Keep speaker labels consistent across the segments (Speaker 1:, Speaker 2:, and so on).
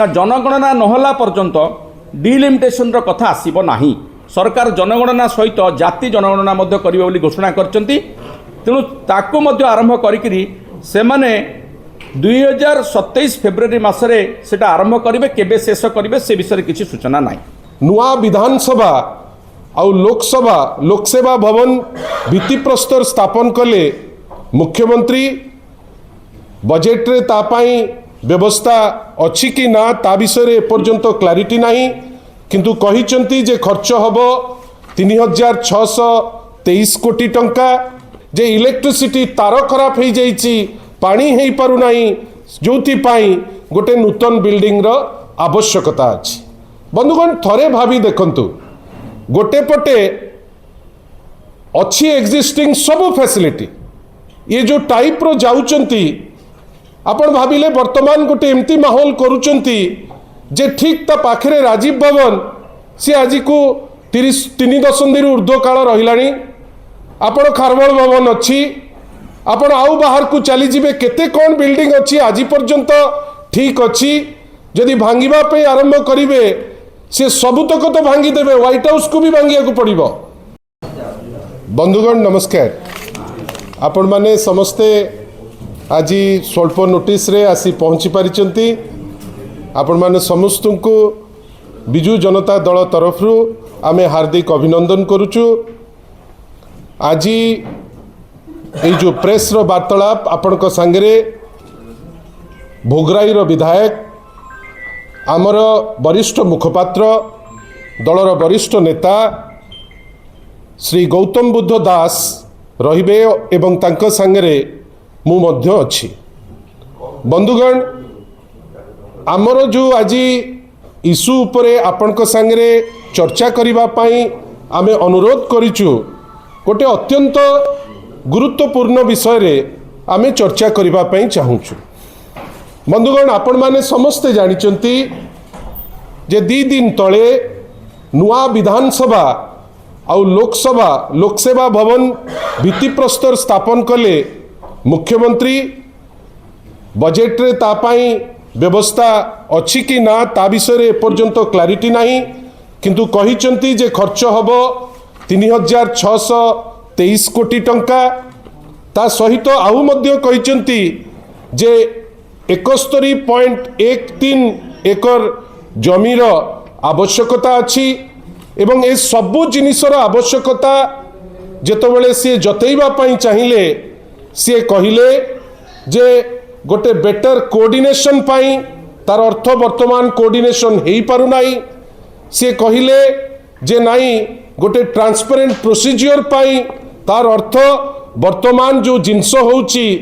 Speaker 1: ना जनगणना नहला पर्यंत डिलिमिटेशन कथा आसीबो नाही। सरकार जनगणना सहित जाति जनगणना मध्य करिवे बोली घोषणा करचंती। तेणु ताकू मध्य आरंभ करिकरी से माने 2027 फेब्रुआरी मासरे सेटा आरंभ करिवे, केबे शेष करिवे से विषय किसी सूचना नाही।
Speaker 2: नुआ विधानसभा आउ लोकसभा लोकसेवा भवन भित्तिप्रस्तर स्थापन कले मुख्यमंत्री बजेट रे तापाई व्यवस्था अच्छी कि ना ता विषय एपर्यंत क्लारिटी नहीं, किंतु कहिचंती जे खर्च हबो 3623 कोटी टंका। जे इलेक्ट्रिसिटी तार खराब हो जाइछि, पानी हो पारु नाही, जोथि पाई गोटे नूतन बिल्डिंग रो आवश्यकता अछि। बंधुगण थरे भाभी देखंतु, गोटे पटे अच्छी एक्जिस्टिंग सब फैसिलिटी ये जो टाइप रो जाउचंती, आपण भाविले वर्तमान गोटे एमती माहौल करूचंती जे ठीक ता पाखरे राजीव भवन सी आज को 3 दशंधि ऊर्ध्व काल रहिलानी। आपण खारबल भवन अच्छी, आपण आउ बाहर को चली जिबे केते कौन बिल्डिंग अच्छी आज पर्यंत ठीक अच्छी। जदि भांगिबा पे आरंभ करिवे से सबुतक तो भांगी देवे, व्हाइट हाउस को भी भांगिया को पड़िबो। बंधुगण नमस्कार, आपण माने समस्ते आज स्वल्प नोटिस रे आसी पहुँची पारिचंती। आपण माने समस्त को बिजु जनता दल तरफ आमे हार्दिक अभिनंदन करुचु। आज ये जो प्रेस रो वार्तालाप आपण को संगे भोगराई रो विधायक आमर वरिष्ठ मुखपात्र दलर वरिष्ठ नेता श्री गौतम बुद्ध दास रहिबे एवं तांको संगे मु मध्य अच्छी। बंधुगण आमर जो आज इश्यू उपरे आपण को संगे चर्चा करिबा पाई आमे अनुरोध करिचु, गोटे अत्यंत गुरुत्वपूर्ण विषय रे आमे चर्चा करिबा पाई चाहूचु। बंधुगण आपण माने समस्ते जानिचंती जे 2 दिन तले नुआ विधानसभा आउ लोकसभा लोकसेवा भवन भित्तिप्रस्तर स्थापन कले मुख्यमंत्री बजेट रे तापाई व्यवस्था अच्छी कि ना ता विषय एपर्यंत क्लारिटी नहीं, किंतु कहिचंती जे खर्च हबो 3623 कोटी टंका। ता सहित आउ मध्य कहिचंती जे 71.13 एकर जमीर आवश्यकता अच्छी एवं ए सबु जिनिसर आवश्यकता जेतबेले सी जतैबा पाई चाहिए सी कहिले जे गोटे बेटर कोऑर्डिनेशन पाई, तार अर्थ वर्तमान कोऑर्डिनेशन हेई पारु नाही। सी कहिले जे नाही गोटे ट्रांसपेरेंट प्रोसीजर पाई, तार अर्थ वर्तमान जो जिनस होउची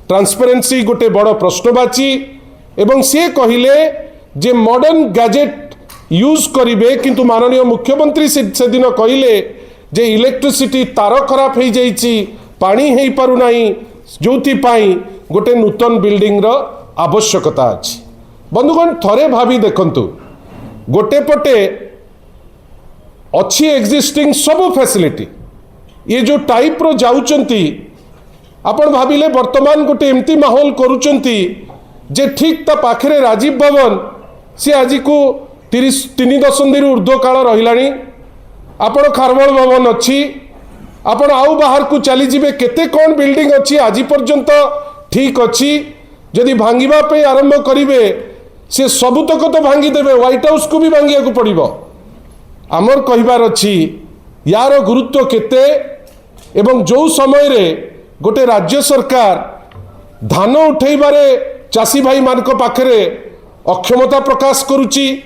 Speaker 2: ट्रांसपेरेंसी गोटे बड़ प्रश्नवाची। एवं सी कहिले जे मॉडर्न गैजेट यूज करिवे, किंतु माननीय मुख्यमंत्री से दिन कहिले जे इलेक्ट्रिसिटी तार खराब हो जाइछि, पानी हो पारु नाही, जोथि पाई गोटे नूतन बिल्डिंग रो आवश्यकता अछि। बंधुगण थरे भाभी देखंतु, गोटे पटे अच्छी एक्जिस्टिंग सब फैसिलिटी ये जो टाइप रो जाउचंती, आपण भाविले वर्तमान गोटे एमती माहौल करूचंती जे ठीक ता पाखरे राजीव भवन सी आज को 3 दशंधि ऊर्ध्व काल रहिलानी। आपण खारबल भवन अच्छी, आपण आउ बाहर को चली जिबे केते कौन बिल्डिंग अच्छी आज पर्यंत ठीक अच्छी। जदि भांगिबा पे आरंभ करिवे से सबुतक तो भांगी देवे, व्हाइट हाउस को भी भांगिया को पड़िबो। आमर कहिबार अच्छी यार गुरुत्व केते एवं जो समय रे गोटे राज्य सरकार धान उठेबारे चाषी भाई मानक पाखरे अक्षमता प्रकाश करुची,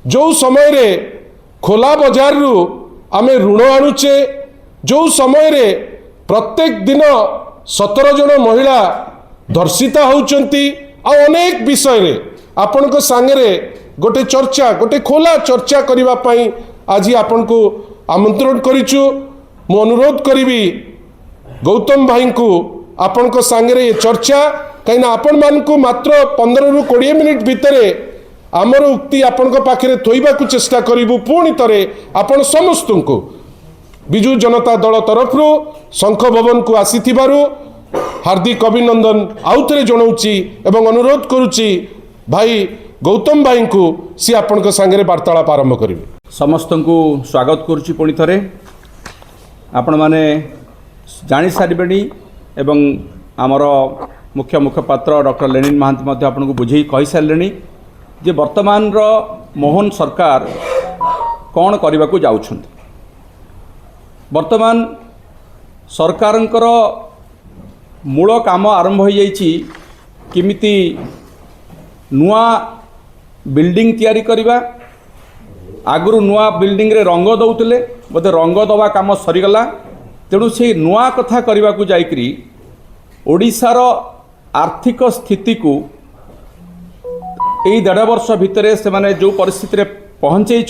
Speaker 2: जो समय रे खोला बाजार रु आमे ऋण आणुचे, जो समय रे प्रत्येक दिन 17 जन महिला धर्षिता होउचंती, आ अनेक विषय रे आपण को सांगरे गोटे चर्चा गोटे खोला चर्चा करिबा पाई आज आपण को आमंत्रण करिचु। मु अनुरोध करिबी गौतम भाई को आपण को सांगरे ये चर्चा, कहीं आपण मान को मात्र 15 रु 20 मिनिट भितरे आमर उक्ति आपण को पाखरे थोइबा को चेष्टा करिबु। पुणी तरे आपण समस्त को बिजु जनता दल तरफ शंख भवन को आसीथिबारु हार्दिक अभिनंदन आउथरे जनाऊँगी एवं अनुरोध करुच्ची भाई गौतम भाई को सी आपण सांगे वार्तालाप आरंभ करेंगे।
Speaker 1: समस्त को स्वागत करुच्ची पुणी थे आपण मैंने जानी सारे एवं आमर मुख्य मुखपात्र डॉक्टर लेनिन महांती आपन को बुझे कही सारे जे वर्तमान मोहन सरकार कौन करने को जाउछंती। वर्तमान सरकारंकर मूल काम आरंभ हो जाइछि किमिति नुआ बिल्डिंग तैयारी करिबा। आगु नुआ बिल्डिंग रे रंग दौले बोधे रंग दवा काम सरीगला तेणु से नुआ कथा करने को जाइकरी ओडिशार आर्थिक स्थिति को यही 1.5 वर्ष भितर से माने जो परिस्थिति पहुँचे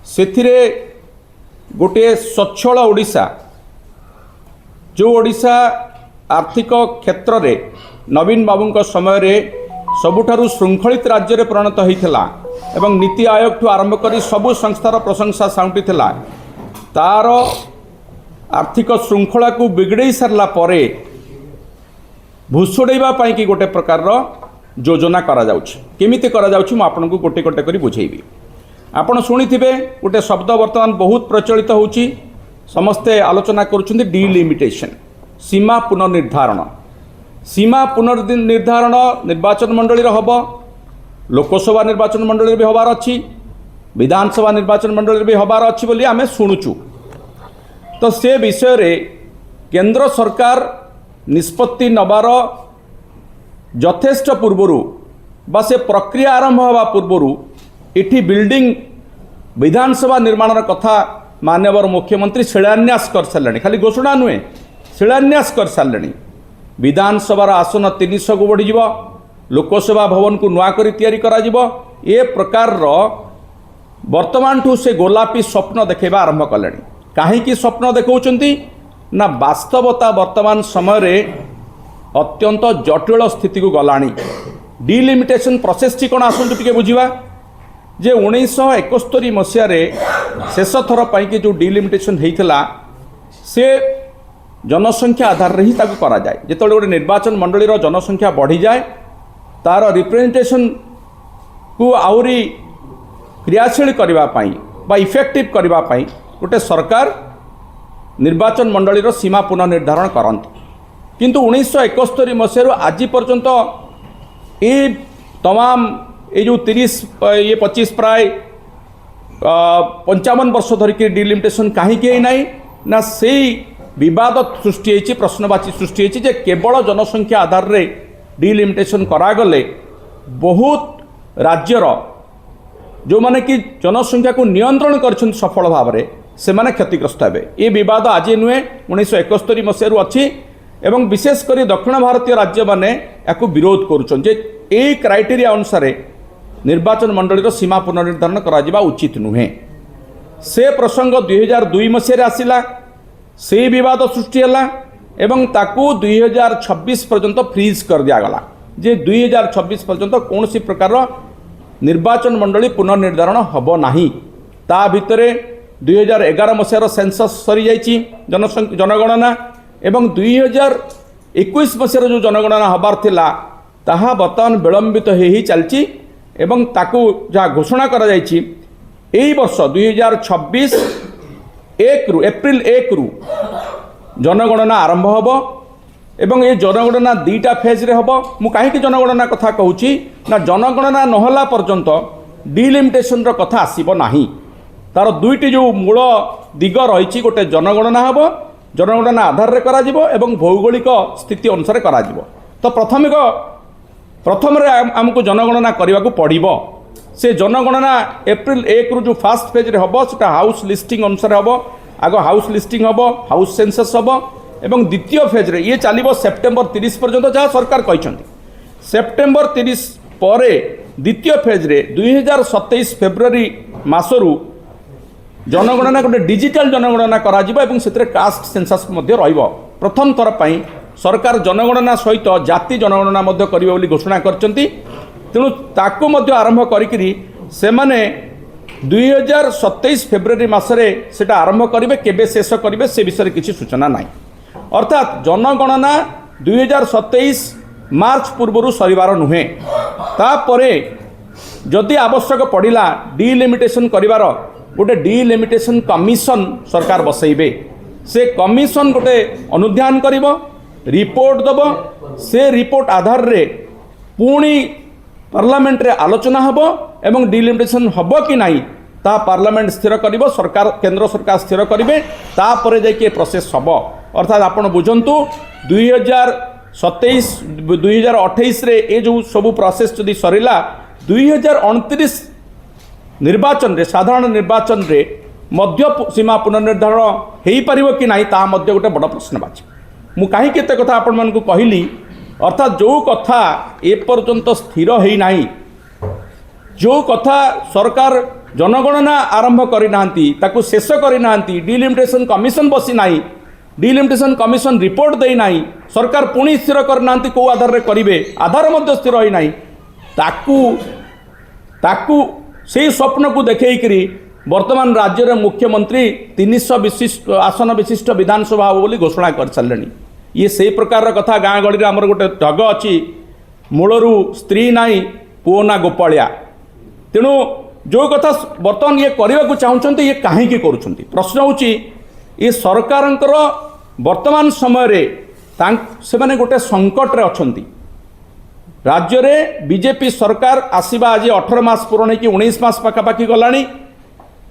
Speaker 1: से गोटे स्वच्छल ओडिशा जो ओडिशा आर्थिक क्षेत्र रे नवीन बाबू समय रे सबुठारु श्रृंखलित राज्य रे परिणत होता एवं नीति आयोग ठू आरंभ कर सबु संस्थार प्रशंसा साउंटी तार आर्थिक श्रृंखला को बिगड़े सारला परे भुसुड़ेबा पाई कि गोटे प्रकार योजना करा जाउछि। केमिति करा जाउछि मु आपन को गोटे गोटे करी बुझेइबी। आपण शुणिथिबे गोटे शब्द वर्तमान बहुत प्रचलित होउछि समस्ते आलोचना करुछन्ति डिलिमिटेशन सीमा पुनर्निर्धारण। सीमा पुनर्निर्धारण निर्वाचन मंडली रो हबो लोकसभा निर्वाचन मंडली भी हबार अच्छी विधानसभा निर्वाचन मंडली भी हबार अच्छी बोली आमे शुणुचु। तो से विषय रे केंद्र सरकार निष्पत्ति नबार यथेष्ट पूर्वरु बा से प्रक्रिया आरंभ हवा पूर्वरु इठी बिल्डिंग विधानसभा निर्माण कथा माननीय मुख्यमंत्री शिलान्यास कर सारे खाली घोषणा नुहे शिलान्यास कर सारे। विधानसभार आसन 300 को बढ़ी लोकसभा भवन को नुआ करी तैयारी करा जिवो ए प्रकार वर्तमान ठू से गोलापी स्वप्न देखा आरंभ कले। कहीं स्वप्न देखौचंती ना वास्तवता वर्तमान समय रे अत्यंत जटिल स्थिति को गलानी। डिलिमिटेशन प्रोसेस टी कौन आसतु टे बुझा जे 1971 मसीह शेष थर पाई जो डिलिमिटेशन होता से जनसंख्या आधार रे ही ताकू करा जाए। जेते गोटे निर्वाचन मंडली जनसंख्या बढ़ी जाए तार रिप्रेजेंटेशन को आउरी क्रियाशील करने बा इफेक्टिव करने गोटे सरकार निर्वाचन मंडली सीमा पुनर्निर्धारण करती। किंतु 1971 मसीह आज पर्यंत ये तमाम ये जो 25 प्राय 55 वर्ष धरिक डिलिमिटेशन कहीं नाई ना से विवाद सृष्टि होती प्रश्नवाची सृष्टि होती जे केवल जनसंख्या आधार रे डिलिमिटेशन करागले बहुत राज्यर जो माने कि जनसंख्या को नियंत्रण कर सफल भाव में से माने क्षतिग्रस्त हे। ये विवाद आज नुहे 1971 मसीह अच्छी एवं विशेषकर दक्षिण भारतीय राज्य माने याकू विरोध करुछन जे ए क्राइटेरिया अनुसार निर्वाचन मंडली सीमा पुनर्निर्धारण करा उचित नुहे। से प्रसंग 2002 मसीह आसिला से विवाद सृष्टि है एवं ताकू 2026 पर्यंत फ्रीज कर दिगला जे 2026 पर्यंत कौन सी प्रकार निर्वाचन मंडली पुनर्निर्धारण हम नाही। ता भितरे 2011 मसीहार सेंसस सरी जाइछि जनगणना एवं 2021 मसीहार जो जनगणना हबार थिला ताहा वर्तमान विलंबित ही चलछि एवं ताकू जहाँ घोषणा करा जाइछि एई वर्ष 2026 एप्रिल 1 रु जनगणना आरंभ होब एवं ये जनगणना 2टा फेज रे होब। मु कहीं जनगणना कथा कहूँ ना जनगणना नहला पर्यंत डिलिमिटेशन कथा आसीबो नाही। तार 2टी जो मूल दिग रही गोटे जनगणना हम जनगणना आधार रे करा जिवो एवं भौगोलिक स्थिति अनुसार करा जिवो। तो प्रथम आमको जनगणना करने को पड़ो। से जनगणना एप्रिल 1 रु जो फास्ट फेज रे हम से हाउस लिस्टिंग अनुसार हम आग हाउस लिस्टिंग हम हाउस सेंसस हम एवं द्वितीय फेज रे ये चलो सेप्टेम्बर 30 पर्यंत जहाँ सरकार कहते सेप्टेम्बर 30 पर द्वितीय फेज रे 2027 फेब्रुआरी मासरू जनगणना गोटे डिजिटल जनगणना करा एवं से कास्ट सेंसस रहिबो। प्रथम थर पर सरकार जनगणना सहित जाति जनगणना करिवे बोली घोषणा करचंती। तेणु ताकू आरंभ करिकरी से माने 2027 फेब्रुआरी मासरे सेटा आरंभ करेंगे केबे शेष करेंगे से विषय किसी सूचना नहीं। अर्थात जनगणना 2027 मार्च पूर्व सरिबार नुहे तापरे जदि आवश्यक पड़ा डिलिमिटेशन करिवार गोटे डिलिमिटेशन कमिशन सरकार बसैबे से कमिशन गोटे अनुध्यान करिवो रिपोर्ट दब से रिपोर्ट आधार रे पुणी पार्लियामेंट रे आलोचना हबो एवं डिलिमिटेशन हबो कि नहीं ता पार्लियामेंट स्थिर करिवो सरकार केंद्र सरकार स्थिर करिवे तापरे जाके प्रोसेस हबो अर्थात आपण बुझंतु 2027 2028 रे ए जो सब प्रोसेस जदि सरिला 2029 निर्वाचन रे साधारण निर्वाचन रे मध्य सीमा पुनर्निर्धारण हो पारिबो कि नहीं ता मध्य गोटे बड़ प्रश्नवाची मु कहीं केते कथा आपण मानकु कहली अर्थात जो कथा ए पर्यंत स्थिर होई नाही जो कथा सरकार जनगणना आरंभ करिनांती ताकू शेष करिनांती डिलिमिटेशन कमिशन बसी नाही डिलिमिटेशन कमिशन रिपोर्ट देई नाही सरकार पुणी स्थिर करनांती को आधार रे करिवे आधार मध्य स्थिर होई नाही ताकू से स्वप्न को देखैकरी वर्तमान राज्य रे मुख्यमंत्री 300 विशिष्ट आसन विशिष्ट विधानसभा बोली घोषणा कर सारे ये से प्रकार कथा गाँ गली आमर गोटे ढग अच्छी मूलरू स्त्री नाई पुओ ना गोपालिया तेणु जो कथा बर्तमान ये करने को चाहते ये कहीं करुँच प्रश्न होची ये सरकार वर्तमान समय रे से माने गोटे संकट रे अछंती राज्य रे बीजेपी सरकार आसीबा आज 18 मास पूर्ण कि 19 मास पाखापाखि गलानी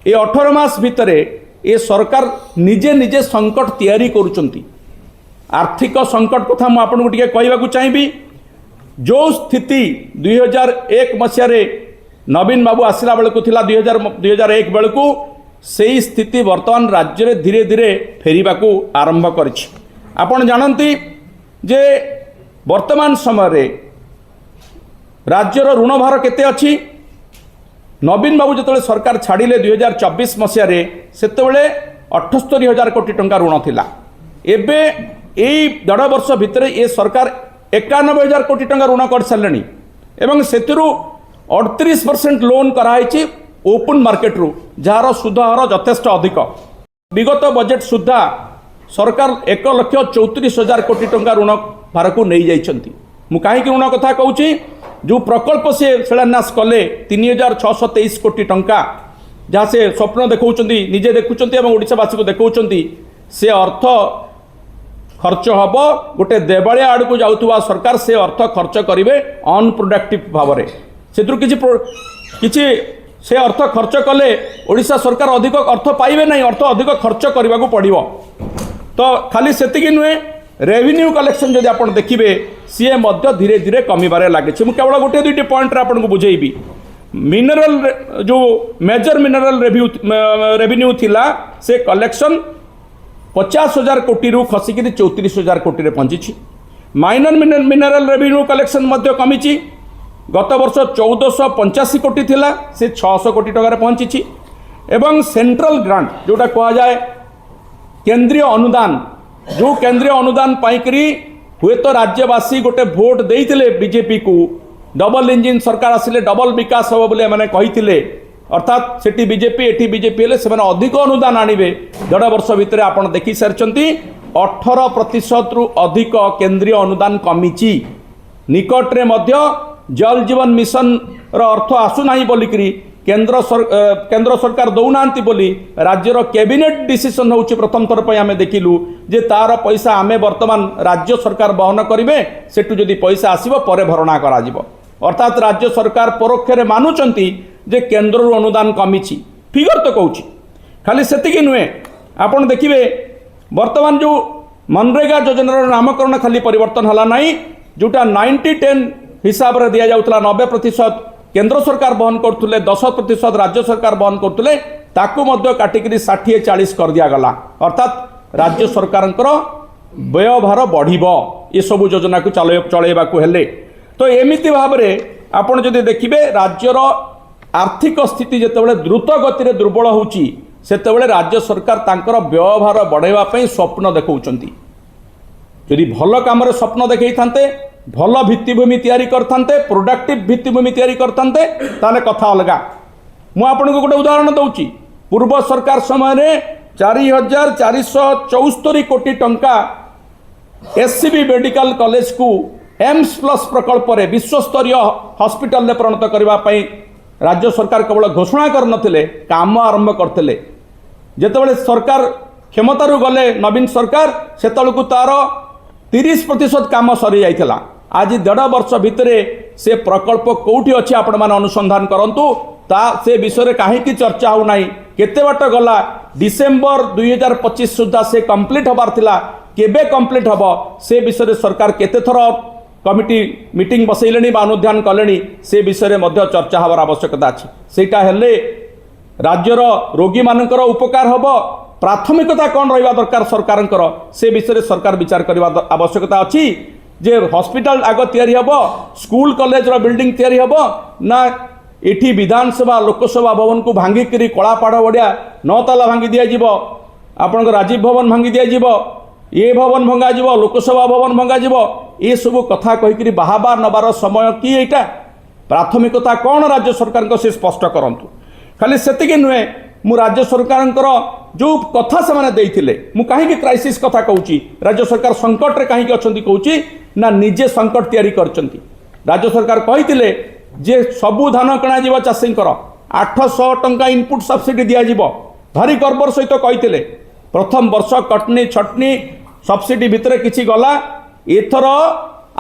Speaker 1: ये 18 मास भितरे ये सरकार निजे निजे संकट तैयारी करुचंती आर्थिक संकट कथा मु आपन को टिके कहबाकू चाहिबी जो स्थिति 2001 मसिया रे नवीन बाबू आसिला बेलू थिला 2001 बेलू से स्थिति वर्तमान राज्य रे धीरे धीरे फेरिबाकू आरंभ करिछि आपण जानती जे वर्तमान समय रे राज्यर ऋण भार केते अछि नवीन बाबू जो सरकार छाड़िले 2024 मसीह सेतेबेले 78,000 कोटी टंका ऋण थिला एबे एई 1.5 वर्ष भितर ये सरकार 91,000 कोटी टंका ऋण कर सारे एवं सेतिरु 38% लोन कराई ओपन मार्केट रु जार सुध हार यथेष्ट अधिक विगत बजेट सुधा सरकार 1,34,000 कोटी टंका ऋण भार को नहीं जाइछंती मु कहीं ऋण कथा कहूँ जो प्रकल्प से शिलान्यास कले 3,623 कोटी टंका जहाँ से स्वप्न देखा निजे देखुंट ओडावासी को देखा से अर्थ खर्च हम गोटे देवालिया आड़ को जाऊा सरकार से अर्थ खर्च करेंगे अनप्रोडक्टिव भाव में से से अर्थ खर्च कले ओडिशा सरकार अधिक अर्थ पाइबे नहीं अर्थ अधिक खर्च करने को पड़ो तो खाली सेतिकी नुहे रेवेन्यू कलेक्शन जब आप देखिए सी धीरे धीरे कमिबारे लगे मुझे केवल गोटे दुईटी पॉइंट आपको बुझेबी मिनरल जो मेजर मिनरल रेवेन्यू थिला से कलेक्शन 50,000 कोटी रु खसिक 34,000 कोटी पहुंची माइनर मिनरल रेवेन्यू कलेक्शन कमी गत वर्ष 1,485 कोटी थिला से 600 कोटी टकर पहुंची एवं सेंट्रल ग्रांट जोटा कह जाए केंद्रीय अनुदान जो केंद्रीय अनुदान पाइकरी हुए तो राज्यवासी गोटे भोट देइतिले बीजेपी को डबल इंजिन सरकार आसिले डबल विकास हम बोले मैंने कही अर्थात सेठी बीजेपी एठी बीजेपी हेले से अधिक अनुदान आणवे 1.5 वर्ष भितर आपड़ देखी सारी 18% रु अधिक केंद्रीय अनुदान कमी निकटरे मध्य जल जीवन मिशन रो अर्थ आसुना बोलिकी केंद्र सरकार दौना बोली राज्यर कैबिनेट डिसीजन होची प्रथम थर पर आम देखिलु जे तार पैसा आमे वर्तमान राज्य सरकार बहन करेंगे सेठू जदि पैसा आसब पर भरणा करा अर्थात राज्य सरकार परोक्ष मानुचंती जे केंद्र अनुदान कमी फिगर तो कहूँ खाली सेतिकी नुहे आपड़ देखिए वर्तमान जो मनरेगा योजनार नामकरण खाली परिवर्तन है ना जोटा 90-10 हिसाब से दि जाऊला 90% केंद्र सरकार बहन करते 10% राज्य सरकार बहन करते काटिक 60-40 कर दिगला अर्थात राज्य सरकार व्ययभार बढ़ ये सब योजना को चलैवा हेले तो एमती भाव में आपड़ जदि देखिए राज्यर आर्थिक स्थिति जितेबाला द्रुत गति में दुर्बल होची सेतेबेले राज्य सरकार तांकर व्ययभार बढ़ाइवाई स्वप्न देखौचंती यदि भल काम स्वप्न देखई थांते भल भित्तिभूमि तैयारी करथांते प्रोडक्टिव भित्तिभूमि तैयारी करथांते ताले कथा अलगा मु आपनको गोटे उदाहरण दउची पूर्व सरकार समय रे 4,474 कोटी टंका एससीबी मेडिकल कॉलेज को एम्स प्लस प्रकल्प रे विश्वस्तरीय हॉस्पिटल रे परिणत करबा पई राज्य सरकार केवल घोषणा कर नथिले काम आरंभ करथिले जेतेबेले सरकार क्षमतारू गले नवीन सरकार सेतलकु तार 30% काम सरी जाइथिला आज 1.5 वर्ष भितरे से प्रकल्प कोठी अछि आपण माने अनुसंधान करंतु ता से विषय रे काहे की चर्चा हो नाही केते बाट गला डिसेंबर 2025 सुद्धा से कंप्लीट होबार थिला केबे कंप्लीट हबो से विषय रे सरकार केते थर कमिटी मीटिंग बसैलेनी बा अनुध्यान कलेनी से विषय रे मध्य चर्चा हबार आवश्यकता अछि सेटा हेले राज्यर रोगी मानकर उपकार हबो प्राथमिकता कौन रहा दरकार सरकार से विषय सरकार विचार करने आवश्यकता अच्छी जे हॉस्पिटल आग तैयारी हम स्कूल कॉलेज बिल्डिंग तैयारी हम ना इठी विधानसभा लोकसभा भवन को भांगिक कलापाड़ बढ़िया 9 ताला भांगी दिज्व आपण राजीव भवन भांगी दिज्व ये भवन भंगा लोकसभा भवन भंगा ये सब कथा कहीकि बाहाबार नबार समय कि यहाँ प्राथमिकता कौन राज्य सरकार को से स्पष्ट करंतु खाली सेतिक नुहे मु राज्य सरकार जो कथा से देइथिले मु कहीं क्राइसिस कथा कहूँ राज्य सरकार संकट रे कहीं अच्छा कहूँ ना निजे संकट तैयारी करचंती राज्य सरकार कही जे सबू धान किणा चाषी 800 टंका इनपुट सब्सिडी दिज्व भारी गर्वर सहित कही प्रथम वर्ष कटनी छटनी सब्सिडी भितर किसी गला एथर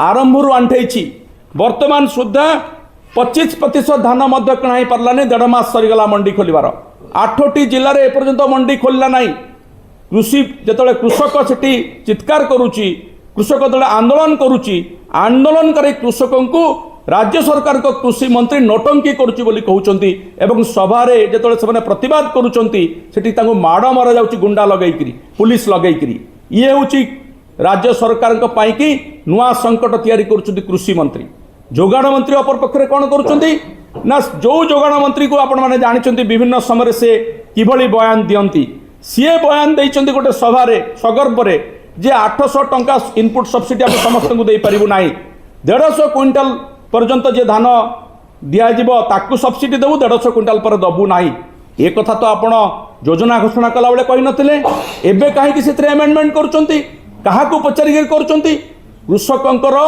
Speaker 1: आरंभ आंठे वर्तमान सुधा 25% धान किणा पार्लानी 1.5 मास सरीगला मंडी खोलिबार 8टी जिले में एपर्यंत मंडी खोलला नहीं कृषि जिते कृषक से चित्कार करुच्ची कृषक दल आंदोलन करुच्ची आंदोलनकारी कृषक को राज्य सरकार को कृषि मंत्री नोटंकी कहते एवं सभा जिते प्रतिवाद करुँच माड़ मरा जा गुंडा लगेकरी पुलिस लगेकरी ये हूँ राज्य सरकार कि नुआ संकट तैयारी करुँच कृषि मंत्री जोगाण मंत्री अपर पक्षरे कौन करुँच ना जो जोगाण मंत्री को आपण मैंने जानते विभिन्न समय से किभली बयान दियंती सी बयान देइचंती गोटे सभा सगर्भ जे 800 टंका इनपुट सब्सिडी आम समस्त को दे पारिबु नाही 150 क्विंटाल पर्यंत जे धान दिज्व ताकू सब्सिडी देबू 150 क्विंटाल पर दबू नाही ए कथा तो आपण योजना घोषणा कला बेले कहि नथिले एबे काहे कि सेत्रे अमेंडमेंट करूचंती काहाकू पचारि करूचंती कृषकंकर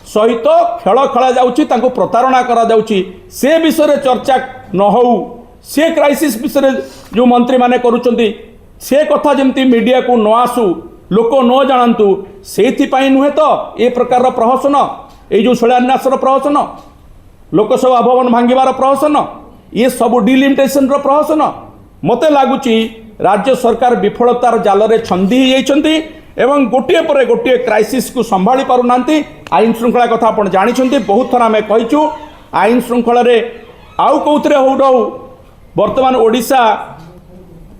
Speaker 1: सहित खेल खेला जाउची तांको प्रतारणा करा जाउची से विषय चर्चा न हो से क्राइसिस विषय जो मंत्री माने करूचंती से कथा जमती मीडिया को न आसू लोक न जानतु से नुहे तो ए प्रकार प्रहसन ये जो शिलान्यास प्रहसन लोकसभा भवन भांगिबार प्रहसन ये सब डिलिमिटेशन प्रहसन मते लगुच राज्य सरकार विफलतार जाल रे छंदी होती एवं गोटे पर गोटे क्राइसिस को संभाली पारना आईन श्रृंखला कथा आप जानते बहुत थर आम कहीचु आईन श्रृंखला आउ कौथे हौ डौ वर्तमान ओडिशा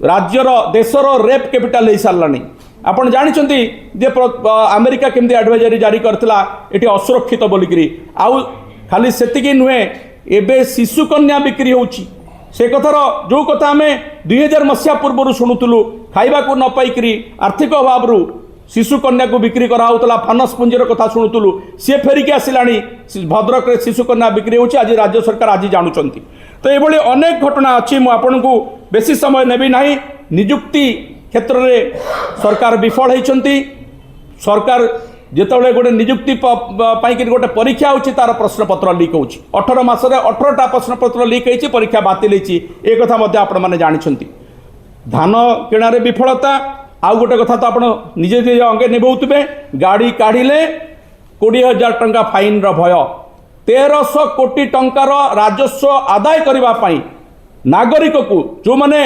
Speaker 1: राज्यर देशर रेप कैपिटल हो सारानी आपण जानते जे अमेरिका केमती एडवाइजरी जारी करथिला एटी असुरक्षित बोलिकी आउ खाली सेतिकी नुहे एबे शिशु कन्या बिक्री होउची से कथार जो कथा आम 2000 मसीहा पूर्व शुणुलु खाइबा को न पाइकरी आर्थिक अभाव शिशु कन्या को बिक्री कराला फानस पुंजीर कथा शुणुलु सी फेरिकी आसिलानी भद्रक रे शिशु कन्या बिक्री होची आज राज्य सरकार आज जानुचंती तो ये अनेक घटना अच्छी मुझे आपन को बेसी समय नेबी नहीं नियुक्ति क्षेत्र में सरकार विफल होती सरकार जिते गोटे नियुक्ति गोटे परीक्षा होची तार प्रश्नपत्र लीक होची 18 मासरे 18टा प्रश्नपत्र लीक होती परीक्षा बातिल होती ए कथा मध्य आपण माने जानिछंती धान किणारे विफलता आउ गोटे कथा तो आपण निजे निजे अंगे निभाउतबे गाड़ी काढ़िले 20,000 टंका फाइन रो भय 1300 कोटी टंकार राजस्व आदाय करबा पई नागरिक को जो माने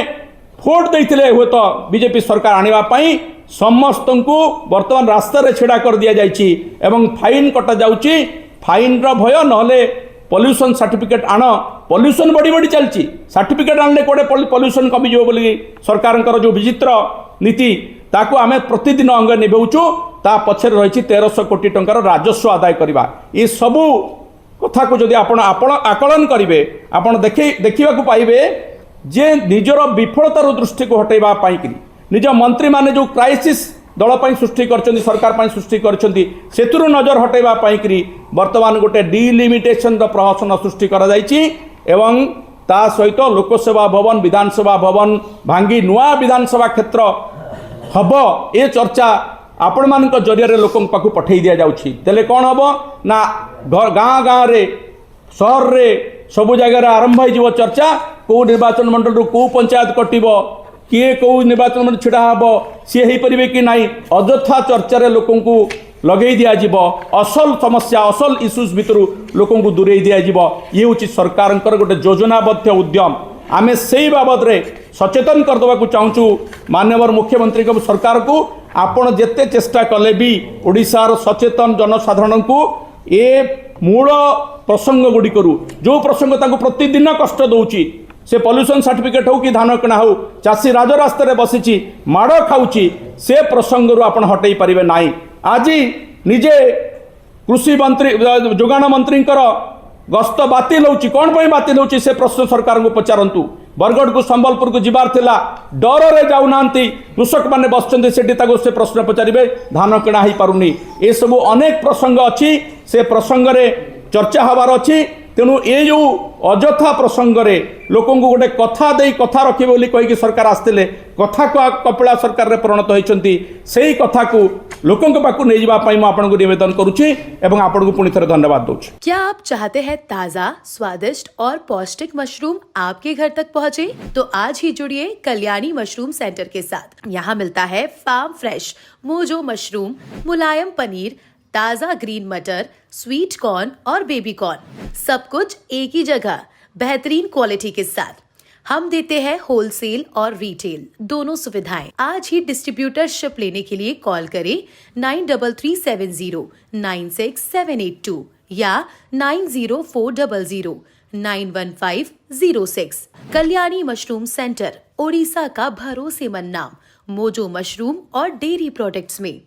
Speaker 1: भोट देइथिले हुए तो बीजेपी सरकार आनिबा पई समस्त को वर्तमान रास्ता रे छेड़ा कर दिया जाइछि एवं फाइन कटा जाउछि फाइन रो भय नहले पॉल्यूशन सर्टिफिकेट आण पॉल्यूशन बढ़ी बढ़ी चलछि सर्टिफिकेट आनले कोडे पॉल्यूशन कमी जो बोली सरकारनकर जो विचित्र नीति ताकू आमे प्रतिदिन अंग निभाउछु ता पछरे रहिछि 1300 कोटी टंकार राजस्व आदाय करबा ये सबू कथा को जदि आपण आकलन करिवे आपण देखिबा को पाइबे जे निजर विफलतार दृष्टि को हटेबा पाई कि निज मंत्री माने जो क्राइसिस दल पाई सृष्टि करछन्ती सरकार पाई सृष्टि करछन्ती सेतुरु नजर हटेबा पाई कि वर्तमान गोटे डिलिमिटेशन प्रहसन सृष्टि करा जाइछि एवं ता सहित लोकसभा भवन विधानसभा भवन भांगी नुआ विधानसभा क्षेत्र हब ए चर्चा आपण मान जरिया लोक पाखु पठे दि जाऊँगी तेले कौन हम ना गाँ गाँव रे सहर रे सबु जगार आरंभ हो चर्चा कौ निर्वाचन मंडल कौ पंचायत कटिब किए कौ निर्वाचन मंडल छिड़ा हम सी हो पारे कि ना अଯଥା चर्चा लोक लगे दिज्व असल समस्या असल इश्यूज भितर लोक दूरे दिज्व ये हूँ सरकार गोटे योजनाबद्ध उद्यम आमे से बाबद रे सचेतन करदेवा चाहूँ माननीय मुख्यमंत्री सरकार को आपण जेते चेष्टा कले भी ओडिशार सचेतन जनसाधारण को ए मूल प्रसंग गुड़ी करू जो प्रसंग ताको प्रतिदिन कष्ट दौची से पॉल्यूशन सर्टिफिकेट हो कि धान किणा हो चाषी राजरास्तार बसी माड़ खाऊची से प्रसंग रू आपण हटई पारे ना आज निजे कृषि मंत्री जोगाण मंत्री गस्त बातिल होची कौन पर बातिल होची से प्रश्न सरकार को पचारंतु बरगढ़ को संबलपुर को जीवार थिला डर रे जाऊना कृषक माने बसचंती सेठी ताको से प्रश्न पचारिबे धान किणा ही पारुनी ए सब अनेक प्रसंग अच्छी से प्रसंग रे चर्चा हबार अच्छी तेणु ये जो अଯଥା प्रसंग रे लोक गोटे कथा दे कथा रखिए बोली कहीकि सरकार आसते कथा को कपिला सरकार रे परिणत होती से कथा को लोकों पाखु नहीं जावाई आपको निवेदन करुच्ची एवं आपको पुणी थे धन्यवाद दूची।
Speaker 3: क्या आप चाहते हैं ताज़ा स्वादिष्ट और पौष्टिक मशरूम आपके घर तक पहुंचे? तो आज ही जुड़िए कल्याणी मशरूम सेंटर के साथ। यहाँ मिलता है फार्म फ्रेश मोजो मशरूम, मुलायम पनीर, ताज़ा ग्रीन मटर, स्वीट कॉर्न और बेबी कॉर्न, सब कुछ एक ही जगह बेहतरीन क्वालिटी के साथ। हम देते हैं होलसेल और रिटेल दोनों सुविधाएं। आज ही डिस्ट्रीब्यूटरशिप लेने के लिए कॉल करें 9337096782 या 9040091506। कल्याणी मशरूम सेंटर, ओडिशा का भरोसेमंद नाम, मोजो मशरूम और डेयरी प्रोडक्ट्स में।